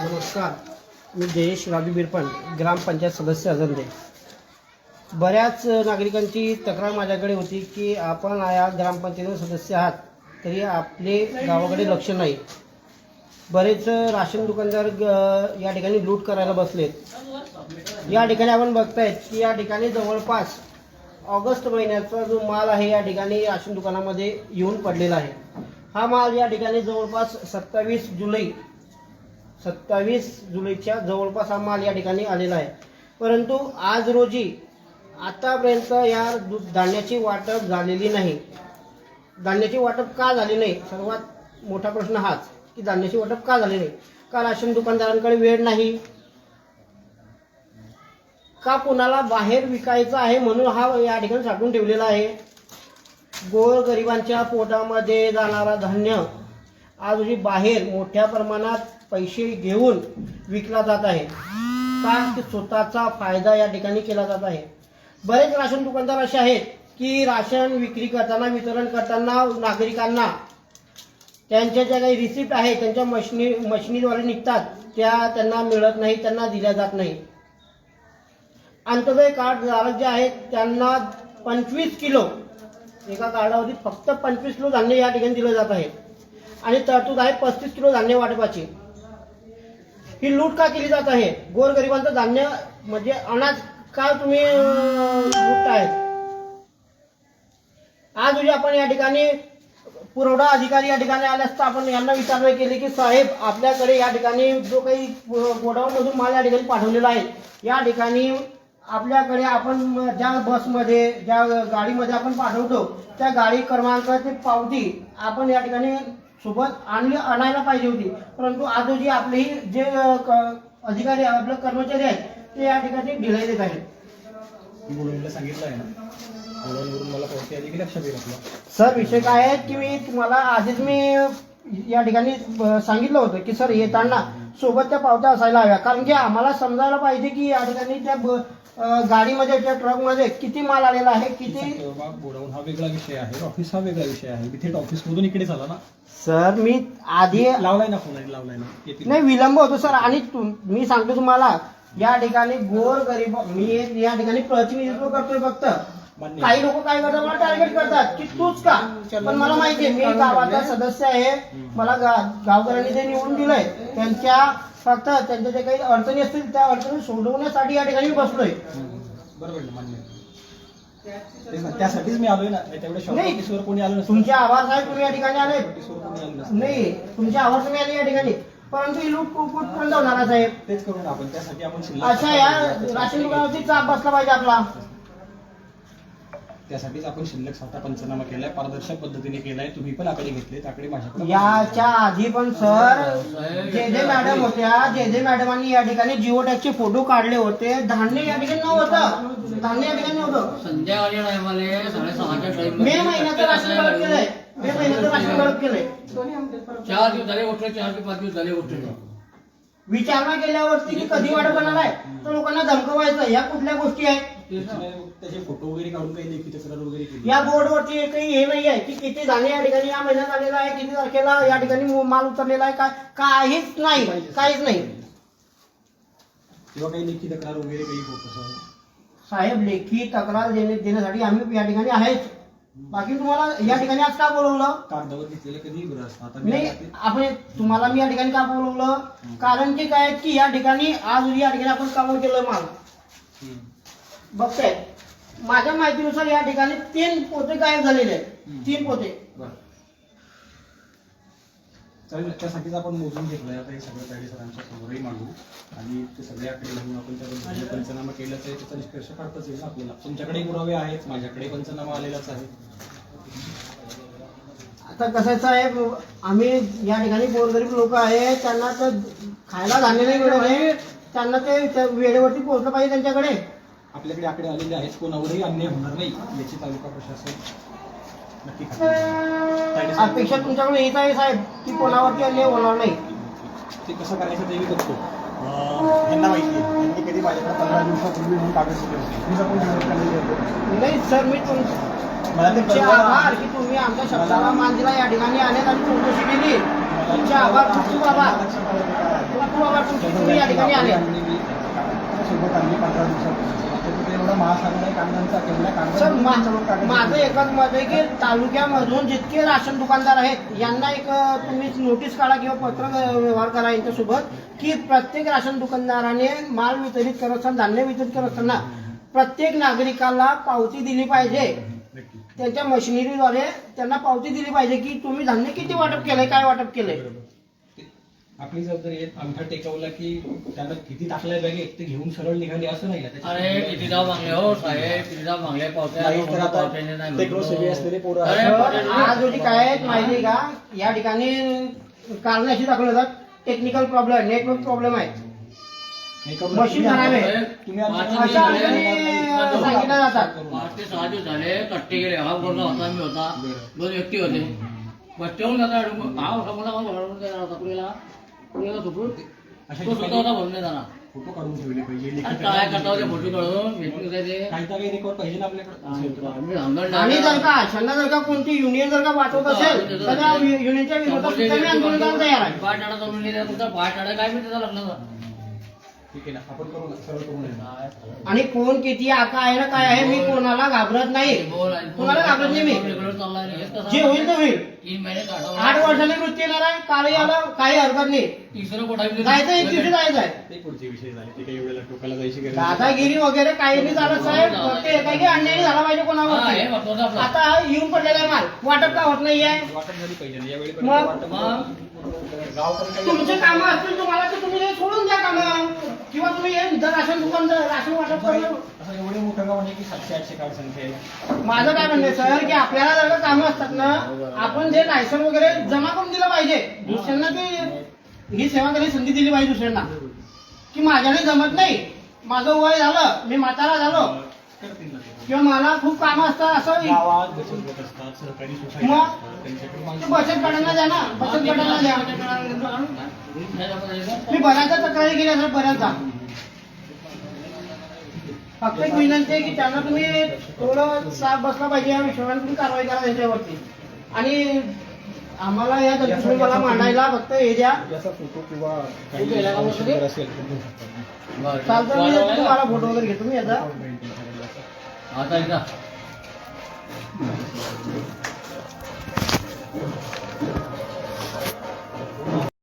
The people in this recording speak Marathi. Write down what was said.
नमस्कार, मी जयेश राजू बिरपण, ग्रामपंचायत सदस्य अजंदे. बऱ्याच नागरिकांची तक्रार माझ्याकडे होती की आपण या ग्रामपंचायत सदस्य आहात तरी आपले गावाकडे लक्ष नाही. बरेच राशन दुकानदार या ठिकाणी लूट करायला बसलेत. या ठिकाणी आपण बघतायत की या ठिकाणी जवळपास ऑगस्ट महिन्याचा जो माल आहे या ठिकाणी राशन दुकानामध्ये येऊन पडलेला आहे. हा माल या ठिकाणी जवळपास 27 जुलैच्या जवळपास हा माल या ठिकाणी आलेला आहे. परंतु आज रोजी आतापर्यंत या धान्याची वाटप झालेली नाही. धान्याची वाटप का झाली नाही, सर्वात मोठा प्रश्न हाच की धान्याची वाटप का झाली नाही. का राशन दुकानदारांकडे वेळ नाही, का कोणाला बाहेर विकायचं आहे म्हणून हा या ठिकाणी साठवून ठेवलेला आहे. गोरगरिबांच्या पोटामध्ये जाणारा धान्य आज रोजी बाहेर मोठ्या प्रमाणात पैसे घेऊन विकला जात आहे. का की स्वतःचा फायदा या ठिकाणी केला जात आहे. बरेच राशन दुकानदार असे आहेत की राशन विक्री करताना, वितरण करताना नागरिकांना त्यांच्या ज्या काही रिसिप्ट आहे त्यांच्या मशिनीद्वारे निघतात त्या त्यांना मिळत नाही, त्यांना दिल्या जात नाही. अंत्योदय कार्ड धारक जे आहेत त्यांना 25 किलो, एका कार्डावरती फक्त 25 किलो धान्य या ठिकाणी दिलं जात आहे आणि तरतूद आहे 35 किलो धान्य वाटपाची. ही लूट का केली जात आहे? गोरगरिबांचं धान्य म्हणजे अनाज का तुम्ही लुटतायत? आज रोजी आपण या ठिकाणी पुरवठा अधिकारी या ठिकाणी आले असता आपण यांना विचारणे केले की साहेब, आपल्याकडे या ठिकाणी जो काही गोडाऊन मधून माल या ठिकाणी पाठवलेला आहे, या ठिकाणी आपल्याकडे आपण ज्या बसमध्ये, ज्या गाडीमध्ये आपण पाठवतो त्या गाडी क्रमांकाची पावती आपण या ठिकाणी सोबत आणायला पाहिजे होती. परंतु आज रोजी आपले जे अधिकारी, आपले कर्मचारी आहेत ते या ठिकाणी ढिलाई देत आहेत. सांगितलं आहे ना, मला पावती आली की लक्षात येईल आपलं. सर, विषय काय आहे की मी तुम्हाला आधीच या ठिकाणी सांगितलं होतं की सर येताना सोबत त्या पावत्या असायला हव्या, कारण की आम्हाला समजायला पाहिजे की या ठिकाणी त्या गाडीमध्ये, त्या ट्रकमध्ये किती माल आलेला आहे, किती. गोडाऊन हा वेगळा विषय आहे, ऑफिस हा वेगळा विषय आहे. मी थेट ऑफिस मधून इकडे झाला ना सर. मी आधी लावलाय ना फोन, लावलाय ना, नाही विलंब होतो सर. आणि मी सांगतो तुम्हाला, या ठिकाणी गोरगरीब, मी या ठिकाणी प्रतिनिधित्व करतोय फक्त. काही लोक काय करतात, मला टार्गेट करतात की तूच का, पण मला माहिती आहे मी गावाचा सदस्य आहे, मला गावकऱ्यांनी जे निवडून दिलंय फक्त त्यांच्या जे काही अडचणी असतील त्या अडचणी सोडवण्यासाठी या ठिकाणी बसलोय. बरोबर, मान्य. त्यासाठीच मी आलोय ना. तेवढ्या कोणी आलो तुमचे आभार साहेब, तुम्ही या ठिकाणी आले. नाही, तुमचे आभार तुम्ही आले या ठिकाणी. परंतु ही लूट कुठपर्यंत होणार साहेब? तेच करून आपण त्यासाठी आपण अच्छा, या राशन दुकानावरती चाप बसला पाहिजे आपला. त्यासाठीच आपण शिल्लक साठा पंचनामा केलाय, पारदर्शक पद्धतीने केलाय. तुम्ही पण आकडे घेतलेत, आकडे माझ्याकडे. याच्या आधी पण सर जे मॅडम होत्या, जे मॅडमांनी या ठिकाणी जिओ टॅगचे फोटो काढले होते. धान्य या ठिकाणी नव्हतं, धान्य या ठिकाणी नव्हतं. संध्याकाळच्या टायमाला 6:30च्या टाइम मे महिन्याचं राशन गळप केलंय, मे महिन्याचं राशन गळप केलंय. 4 दिवस झाले उठले, 4 ते 5 दिवस झाले उठले. विचारणा केल्यावरती की कधी वाटप होणार आहे तर लोकांना धमकवायचं. या कुठल्या गोष्टी आहेत? त्याचे फोटो वगैरे काढून काही लेखी तक्रार वगैरे केली. या बोर्डवरती काही हे नाही आहे की किती धान्य या ठिकाणी या महिन्यात आलेला आहे, किती तारखेला या ठिकाणी माल उतरलेला आहे, काहीच नाही, काहीच नाही किंवा काही लेखी तक्रार वगैरे काही फोटो. साहेब, लेखी तक्रार देण्यासाठी आम्ही या ठिकाणी आहेच. बाकी तुम्हाला या ठिकाणी आज का बोलवलं? कागदावर घेतलेलं कधी नाही, आपण तुम्हाला मी या ठिकाणी का बोलवलं, कारण की काय की या ठिकाणी आज या ठिकाणी आपण कामून केलं माल बघताय. माझ्या माहितीनुसार या ठिकाणी 3 पोते गायब झालेले आहेत. 3 पोते. चालेल, त्यासाठीच आपण मोजून घेतलंय. आता हे सगळं गाडी सरांच्या समोरही मांडू आणि ते सगळे आकडे घेऊन आपण त्याबद्दल पंचनामा केलाच आहे, त्याचा निष्कर्ष काढताच येईल आपल्याला. तुमच्याकडे पुरावे आहेत, माझ्याकडे पंचनामा आलेलाच आहे. आता कसं साहेब, आम्ही या ठिकाणी गोरगरीब लोक आहे, त्यांना तर खायला धान्य नाही मिळत आहे, त्यांना ते वेळेवरती पोहोचलं पाहिजे त्यांच्याकडे. आपल्याकडे आकडे आलेले आहेत, कोणावरही अन्याय होणार नाही याची तालुका प्रशासन नक्की अपेक्षा तुमच्याकडे येत आहे साहेब की कोणावरती अन्याय होणार नाही. ते कसं करायचं ते मी बघतो. यांना माहिती आहे, त्यांनी कधी माझ्याकडे 15 दिवसापूर्वी म्हणून कागद दिले होते. नाही सर, मी तुमचे आभार की तुम्ही आमच्या शब्दाला मान दिला, या ठिकाणी आले आणि चौकशी केली. तुमचे आभार खूप आभार खूप आभार तुम्ही या ठिकाणी आले. सोबत आणली 15 दिवसात कुठे एवढा महासागर आहे कांद्यांचा केवढ्या सर माझं एकच मत आहे की तालुक्यामधून जितके राशन दुकानदार आहेत यांना एक तुम्ही नोटीस काढा किंवा पत्र व्यवहार करा यांच्यासोबत की प्रत्येक राशन दुकानदाराने माल वितरित करत असताना धान्य वितरित करत असताना प्रत्येक नागरिकाला पावती दिली पाहिजे. त्यांच्या मशिनरीद्वारे त्यांना पावती दिली पाहिजे की तुम्ही धान्य किती वाटप केलंय काय वाटप केलंय. आपली जबाबदारी आहे अंगठा टेकवला की त्यांना किती टाकल्या बॅगेत ते घेऊन सरळ निघाले असं नाही का अरे किती जाव मागले हो साहेब किती जाव मागले पावत्या टेक्नोसेवी असलेले पोरं अरे, आहेत. आज रोजी काय आहे माहिती आहे का या ठिकाणी कारण अशी दाखवलं जातात टेक्निकल प्रॉब्लेम नेटवर्क प्रॉब्लेम आहे. मशीन खराब आहे. तुम्ही आज- अशा अडचणी सांगितल्या जातात. 5 ते 6 दिवस झाले कट्टे गेले हा बोलला होता मी होता 2 व्यक्ती होते बसतेहून जाता हा होता मला देणार होता पुढेला झोपून अशा तो स्वतः होता बोलणे जाणार फोटो काढून ठेवले पाहिजे आणि लिखित काय करता होते फोटो काढून भेटून होते ते काही ना काही रेकॉर्ड पाहिजे ना आपल्याकडे. मी हंगण आणि जर का अशांना जर का कोणती युनियन जर का पाठवत असेल तर त्या युनियनच्या विरोधात सुद्धा मी आंदोलन करायला तयार आहे. पाय टाळा चालून गेले तुमचा पाय टाळा काय मी त्याचा लग्नाचा ठीक आहे ना आपण करू ना सरळ करू नये. आणि कोण किती आका आहे ना काय आहे मी कोणाला घाबरत नाही. कोणाला घाबरत नाही मी. जे होईल ते होईल. 3 महिने 8 वर्षांनी मृत्यू येणार आहे काळही आलं काही हरकत नाही. तिसरं कोठा जायचं एक दिवशी जायचं आहे. ते पुढचे विषय झाले ते काही एवढ्या टोकाला जायची गरज नाही. दादागिरी वगैरे काही नाही झालं साहेब ते एकाकी अन्याय झाला पाहिजे कोणावर. आता हा येऊन पडलेला आहे माल वाटप का होत नाहीये. वाटप झाली पाहिजे ना यावेळी मग- वाटप गाव पण काही तुमचे कामं असतील तुम्हाला तर तुम्ही हे सोडून द्या कामं किंवा तुम्ही हे राशन दुकान राशन वाटप करणं. असं एवढे मोठं गाव नाही की 700-800 कार्ड संख्या आहे. माझं काय म्हणणं आहे सर की आपल्याला जर का कामं असतात ना आपण जे लायसन वगैरे जमा करून दिलं पाहिजे. दुसऱ्यांना ती ही सेवा करायची संधी दिली पाहिजे दुसऱ्यांना की माझ्याने जमत नाही माझं वय झालं मी म्हातारा झालो करतील ना ते. किंवा मला खूप कामं असतात असं गावात बचत गट असतात सहकारी सोसायटी मग? असतात, त्यांच्याकडे ते माणसं- बचत गटांना द्या ना बचत गटांना द्या. मी बऱ्याचदा तक्रारी केल्या सर बऱ्याचदा. फक्त एक विनंती आहे की त्यांना तुम्ही थोडं साफ बसला पाहिजे या विषयावर तुम्ही कारवाई करा त्याच्यावरती. आणि आम्हाला या दलित मला मांडायला फक्त हे द्या याचा फोटो किंवा काही आवश्यक असेल तर देऊ शकता. चालतं मी देतो तुम्हाला फोटो वगैरे घेतो मी याचा. आता एकदा